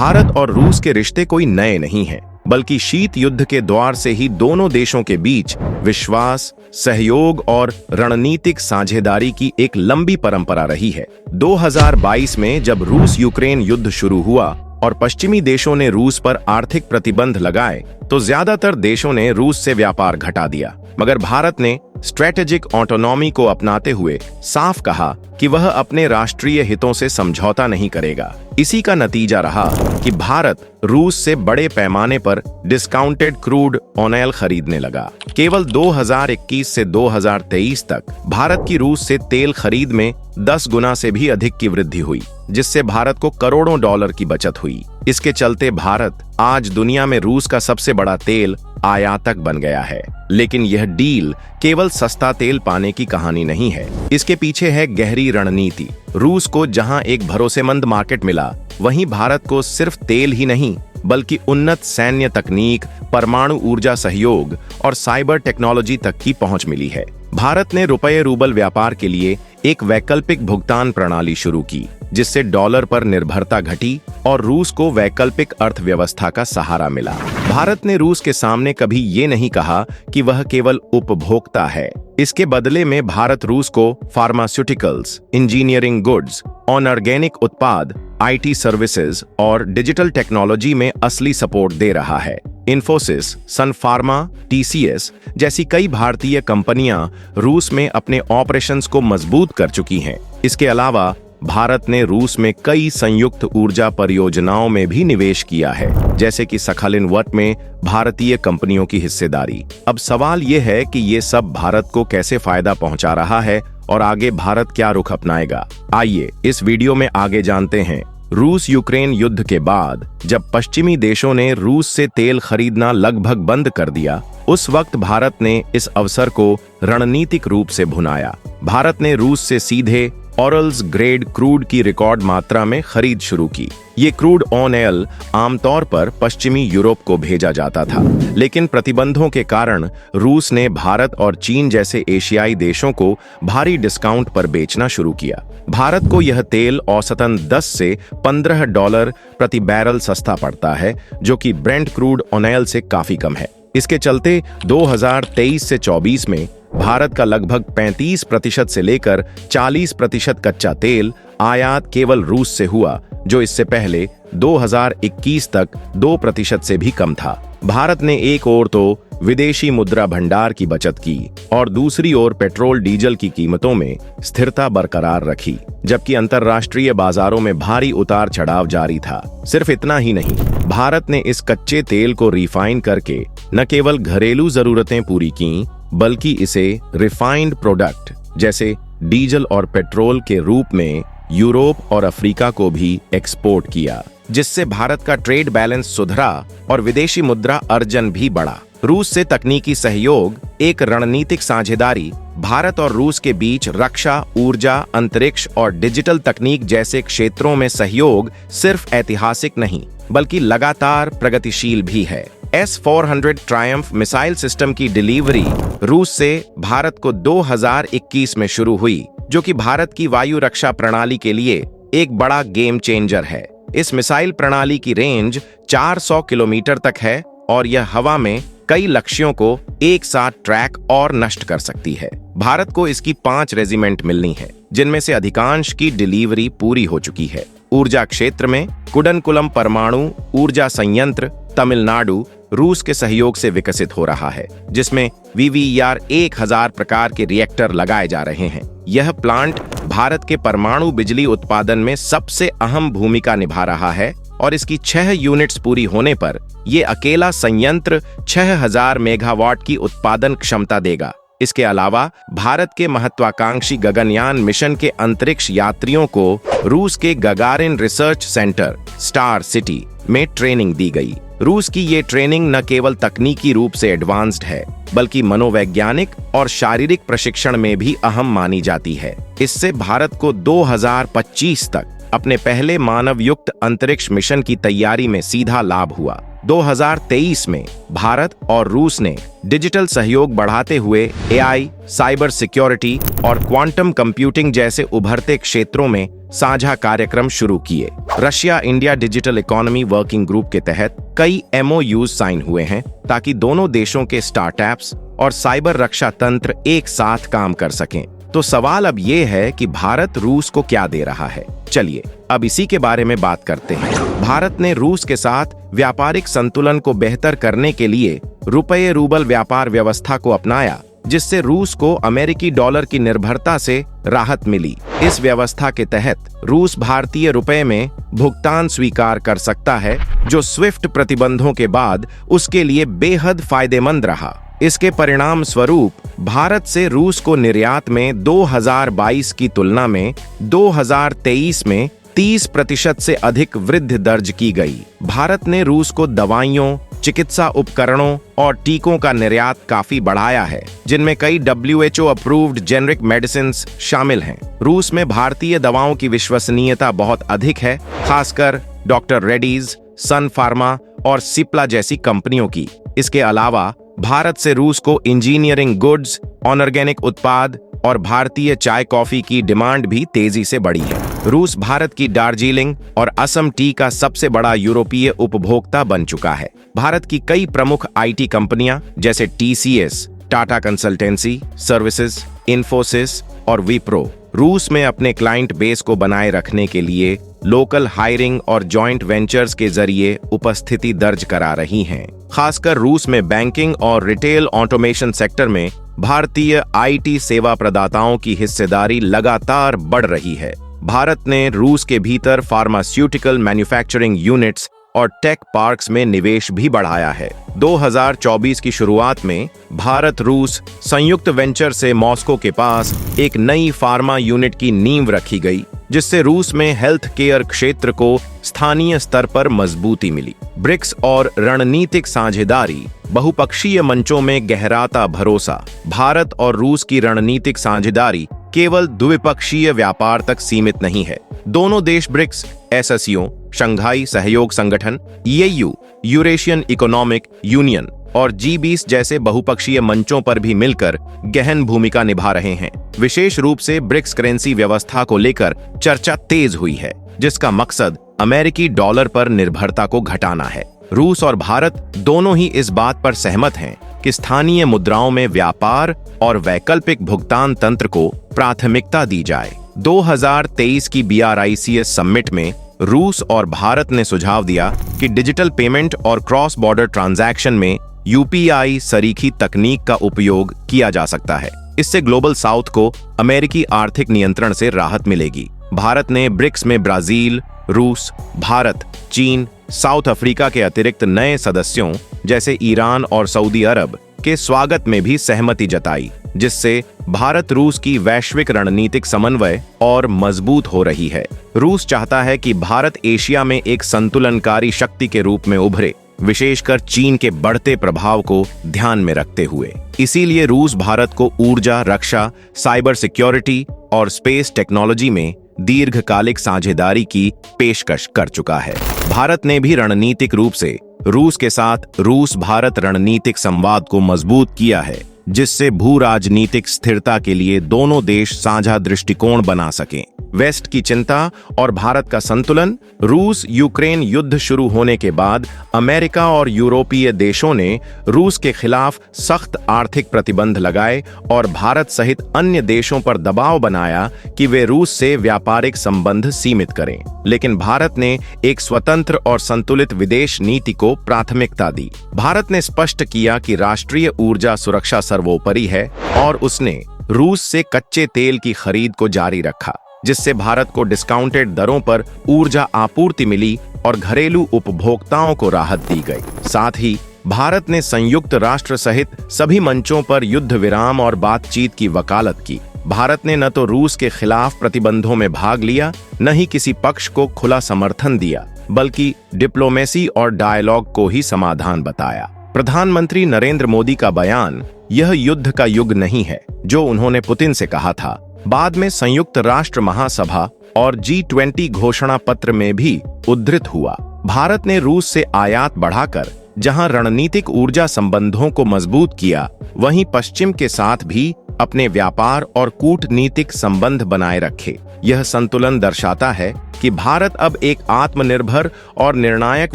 भारत और रूस के रिश्ते कोई नए नहीं हैं, बल्कि शीत युद्ध के द्वार से ही दोनों देशों के बीच विश्वास, सहयोग और रणनीतिक साझेदारी की एक लंबी परंपरा रही है। 2022 में जब रूस यूक्रेन युद्ध शुरू हुआ और पश्चिमी देशों ने रूस पर आर्थिक प्रतिबंध लगाए, तो ज्यादातर देशों ने रूस से व्यापार घटा दिया। मगर भारत ने स्ट्रेटेजिक ऑटोनॉमी को अपनाते हुए साफ कहा कि वह अपने राष्ट्रीय हितों से समझौता नहीं करेगा। इसी का नतीजा रहा कि भारत रूस से बड़े पैमाने पर डिस्काउंटेड क्रूड ऑयल खरीदने लगा। केवल 2021 से 2023 तक भारत की रूस से तेल खरीद में 10 गुना से भी अधिक की वृद्धि हुई, जिससे भारत को करोड़ों डॉलर की बचत हुई। इसके चलते भारत आज दुनिया में रूस का सबसे बड़ा तेल आयातक बन गया है। लेकिन यह डील केवल सस्ता तेल पाने की कहानी नहीं है, इसके पीछे है गहरी रणनीति। रूस को जहां एक भरोसेमंद मार्केट मिला, वहीं भारत को सिर्फ तेल ही नहीं बल्कि उन्नत सैन्य तकनीक, परमाणु ऊर्जा सहयोग और साइबर टेक्नोलॉजी तक की पहुंच मिली है। भारत ने रुपये रूबल व्यापार के लिए एक वैकल्पिक भुगतान प्रणाली शुरू की, जिससे डॉलर पर निर्भरता घटी और रूस को वैकल्पिक अर्थव्यवस्था का सहारा मिला। भारत ने रूस के सामने कभी ये नहीं कहा कि वह केवल उपभोक्ता है। इसके बदले में भारत रूस को फार्मास्यूटिकल्स, इंजीनियरिंग गुड्स, ऑर्गेनिक उत्पाद, IT सर्विसेज और डिजिटल टेक्नोलॉजी में असली सपोर्ट दे रहा है। इन्फोसिस, सन फार्मा, TCS जैसी कई भारतीय कंपनियां रूस में अपने ऑपरेशंस को मजबूत कर चुकी हैं। इसके अलावा भारत ने रूस में कई संयुक्त ऊर्जा परियोजनाओं में भी निवेश किया है, जैसे कि सखालिन-1 में भारतीय कंपनियों की हिस्सेदारी। अब सवाल ये है कि ये सब भारत को कैसे फायदा पहुंचा रहा है और आगे भारत क्या रुख अपनाएगा। आइए इस वीडियो में आगे जानते हैं। रूस यूक्रेन युद्ध के बाद जब पश्चिमी देशों ने रूस से तेल खरीदना लगभग बंद कर दिया, उस वक्त भारत ने इस अवसर को रणनीतिक रूप से भुनाया। भारत ने रूस से सीधे ऑरल्स ग्रेड क्रूड की रिकॉर्ड मात्रा में खरीद शुरू की। ये क्रूड ऑयल आमतौर पर पश्चिमी यूरोप को भेजा जाता था, लेकिन प्रतिबंधों के कारण रूस ने भारत और चीन जैसे एशियाई देशों को भारी डिस्काउंट पर बेचना शुरू किया। भारत को यह तेल औसतन 10 से 15 डॉलर प्रति बैरल सस्ता पड़ता है, जो कि ब्रेंट क्रूड ऑयल से काफी कम है। इसके चलते 2023 से 24 में भारत का लगभग 35% से लेकर 40% कच्चा तेल आयात केवल रूस से हुआ, जो इससे पहले 2021 तक 2% से भी कम था। भारत ने एक ओर तो विदेशी मुद्रा भंडार की बचत की और दूसरी ओर पेट्रोल डीजल की कीमतों में स्थिरता बरकरार रखी, जबकि अंतर्राष्ट्रीय बाजारों में भारी उतार चढ़ाव जारी था। सिर्फ इतना ही नहीं, भारत ने इस कच्चे तेल को रिफाइन करके न केवल घरेलू जरूरतें पूरी की, बल्कि इसे रिफाइंड प्रोडक्ट जैसे डीजल और पेट्रोल के रूप में यूरोप और अफ्रीका को भी एक्सपोर्ट किया, जिससे भारत का ट्रेड बैलेंस सुधरा और विदेशी मुद्रा अर्जन भी बढ़ा। रूस से तकनीकी सहयोग, एक रणनीतिक साझेदारी। भारत और रूस के बीच रक्षा, ऊर्जा, अंतरिक्ष और डिजिटल तकनीक जैसे क्षेत्रों में सहयोग सिर्फ ऐतिहासिक नहीं बल्कि लगातार प्रगतिशील भी है। S-400 ट्रायम्फ मिसाइल सिस्टम की डिलीवरी रूस से भारत को 2021 में शुरू हुई, जो कि भारत की वायु रक्षा प्रणाली के लिए एक बड़ा गेम चेंजर है। इस मिसाइल प्रणाली की रेंज 400 किलोमीटर तक है और यह हवा में कई लक्ष्यों को एक साथ ट्रैक और नष्ट कर सकती है। भारत को इसकी 5 रेजिमेंट मिलनी है, जिनमें से अधिकांश की डिलीवरी पूरी हो चुकी है। ऊर्जा क्षेत्र में कुडनकुलम परमाणु ऊर्जा संयंत्र तमिलनाडु रूस के सहयोग से विकसित हो रहा है, जिसमें VVER 1000 प्रकार के रिएक्टर लगाए जा रहे हैं। यह प्लांट भारत के परमाणु बिजली उत्पादन में सबसे अहम भूमिका निभा रहा है और इसकी 6 यूनिट्स पूरी होने पर यह अकेला संयंत्र 6000 मेगावाट की उत्पादन क्षमता देगा। इसके अलावा भारत के महत्वाकांक्षी गगनयान मिशन के अंतरिक्ष यात्रियों को रूस के Gagarin research centre star city में ट्रेनिंग दी गई। रूस की ये ट्रेनिंग न केवल तकनीकी रूप से एडवांस्ड है, बल्कि मनोवैज्ञानिक और शारीरिक प्रशिक्षण में भी अहम मानी जाती है। इससे भारत को 2025 तक अपने पहले मानव युक्त अंतरिक्ष मिशन की तैयारी में सीधा लाभ हुआ। 2023 में भारत और रूस ने डिजिटल सहयोग बढ़ाते हुए AI, साइबर सिक्योरिटी और क्वांटम कंप्यूटिंग जैसे उभरते क्षेत्रों में साझा कार्यक्रम शुरू किए। Russia India digital economy working group के तहत कई MOUs साइन हुए हैं ताकि दोनों देशों के स्टार्टअप्स और साइबर रक्षा तंत्र एक साथ काम कर सकें। तो सवाल अब ये है कि भारत रूस को क्या दे रहा है। चलिए अब इसी के बारे में बात करते हैं। भारत ने रूस के साथ व्यापारिक संतुलन को बेहतर करने के लिए रुपये रूबल व्यापार व्यवस्था को अपनाया, जिससे रूस को अमेरिकी डॉलर की निर्भरता से राहत मिली। इस व्यवस्था के तहत रूस भारतीय रुपए में भुगतान स्वीकार कर सकता है, जो स्विफ्ट प्रतिबंधों के बाद उसके लिए बेहद फायदेमंद रहा। इसके परिणाम स्वरूप भारत से रूस को निर्यात में 2022 की तुलना में 2023 में 30% से अधिक वृद्धि दर्ज की गई। भारत ने रूस को दवाइयों, चिकित्सा उपकरणों और टीकों का निर्यात काफी बढ़ाया है, जिनमें कई WHO अप्रूव्ड जेनरिक मेडिसिन शामिल हैं। रूस में भारतीय दवाओं की विश्वसनीयता बहुत अधिक है, खासकर डॉक्टर रेड्डीज, सन फार्मा और सिप्ला जैसी कंपनियों की। इसके अलावा भारत से रूस को इंजीनियरिंग गुड्स, ऑर्गेनिक उत्पाद और भारतीय चाय कॉफी की डिमांड भी तेजी से बढ़ी है। रूस भारत की दार्जिलिंग और असम टी का सबसे बड़ा यूरोपीय उपभोक्ता बन चुका है। भारत की कई प्रमुख IT कंपनियां जैसे TCS, Tata consultancy services, Infosys और विप्रो रूस में अपने क्लाइंट बेस को बनाए रखने के लिए लोकल हायरिंग और जॉइंट वेंचर्स के जरिए उपस्थिति दर्ज करा रही हैं। खासकर रूस में बैंकिंग और रिटेल ऑटोमेशन सेक्टर में भारतीय IT सेवा प्रदाताओं की हिस्सेदारी लगातार बढ़ रही है। भारत ने रूस के भीतर फार्मास्यूटिकल मैन्युफैक्चरिंग यूनिट्स और टेक पार्क्स में निवेश भी बढ़ाया है। 2024 की शुरुआत में भारत रूस संयुक्त वेंचर से मॉस्को के पास एक नई फार्मा यूनिट की नींव रखी गई, जिससे रूस में हेल्थ केयर क्षेत्र को स्थानीय स्तर पर मजबूती मिली। ब्रिक्स और रणनीतिक साझेदारी, बहुपक्षीय मंचों में गहराता भरोसा। भारत और रूस की रणनीतिक साझेदारी केवल द्विपक्षीय व्यापार तक सीमित नहीं है। दोनों देश ब्रिक्स, SCO, शंघाई सहयोग संगठन, EU, यूरेशियन इकोनॉमिक यूनियन और G20 जैसे बहुपक्षीय मंचों पर भी मिलकर गहन भूमिका निभा रहे हैं। विशेष रूप से ब्रिक्स करेंसी व्यवस्था को लेकर चर्चा तेज हुई है, जिसका मकसद अमेरिकी डॉलर पर निर्भरता को घटाना है। रूस और भारत दोनों ही इस बात पर सहमत हैं कि स्थानीय मुद्राओं में व्यापार और वैकल्पिक भुगतान तंत्र को प्राथमिकता दी जाए। 2023 की BRICS समिट में रूस और भारत ने सुझाव दिया कि डिजिटल पेमेंट और क्रॉस बॉर्डर ट्रांजैक्शन में UPI सरीखी तकनीक का उपयोग किया जा सकता है। इससे ग्लोबल साउथ को अमेरिकी आर्थिक नियंत्रण से राहत मिलेगी। भारत ने ब्रिक्स में ब्राजील, रूस, भारत, चीन, साउथ अफ्रीका के अतिरिक्त नए सदस्यों जैसे ईरान और सऊदी अरब के स्वागत में भी सहमति जताई, जिससे भारत रूस की वैश्विक रणनीतिक समन्वय और मजबूत हो रही है। रूस चाहता है कि भारत एशिया में एक संतुलनकारी शक्ति के रूप में उभरे, विशेषकर चीन के बढ़ते प्रभाव को ध्यान में रखते हुए। इसीलिए रूस भारत को ऊर्जा, रक्षा, साइबर सिक्योरिटी और स्पेस टेक्नोलॉजी में दीर्घकालिक साझेदारी की पेशकश कर चुका है। भारत ने भी रणनीतिक रूप से रूस के साथ रूस भारत रणनीतिक संवाद को मजबूत किया है, जिससे भू राजनीतिक स्थिरता के लिए दोनों देश साझा दृष्टिकोण बना सकें। वेस्ट की चिंता और भारत का संतुलन। रूस यूक्रेन युद्ध शुरू होने के बाद अमेरिका और यूरोपीय देशों ने रूस के खिलाफ सख्त आर्थिक प्रतिबंध लगाए और भारत सहित अन्य देशों पर दबाव बनाया कि वे रूस से व्यापारिक संबंध सीमित करें। लेकिन भारत ने एक स्वतंत्र और संतुलित विदेश नीति को प्राथमिकता दी। भारत ने स्पष्ट किया कि राष्ट्रीय ऊर्जा सुरक्षा सर्वोपरि है और उसने रूस से कच्चे तेल की खरीद को जारी रखा, जिससे भारत को डिस्काउंटेड दरों पर ऊर्जा आपूर्ति मिली और घरेलू उपभोक्ताओं को राहत दी गई। साथ ही भारत ने संयुक्त राष्ट्र सहित सभी मंचों पर युद्ध विराम और बातचीत की वकालत की। भारत ने न तो रूस के खिलाफ प्रतिबंधों में भाग लिया, न ही किसी पक्ष को खुला समर्थन दिया, बल्कि डिप्लोमेसी और डायलॉग को ही समाधान बताया। प्रधानमंत्री नरेंद्र मोदी का बयान यह युद्ध का युग नहीं है, जो उन्होंने पुतिन से कहा था, बाद में संयुक्त राष्ट्र महासभा और G20 घोषणा पत्र में भी उद्धृत हुआ। भारत ने रूस से आयात बढ़ाकर जहां रणनीतिक ऊर्जा संबंधों को मजबूत किया, वहीं पश्चिम के साथ भी अपने व्यापार और कूटनीतिक संबंध बनाए रखे। यह संतुलन दर्शाता है कि भारत अब एक आत्मनिर्भर और निर्णायक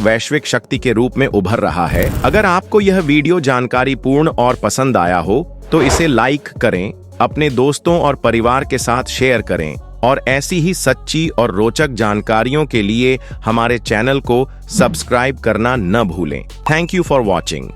वैश्विक शक्ति के रूप में उभर रहा है। अगर आपको यह वीडियो जानकारीपूर्ण और पसंद आया हो तो इसे लाइक करें, अपने दोस्तों और परिवार के साथ शेयर करें और ऐसी ही सच्ची और रोचक जानकारियों के लिए हमारे चैनल को सब्सक्राइब करना न भूलें। Thank you for watching.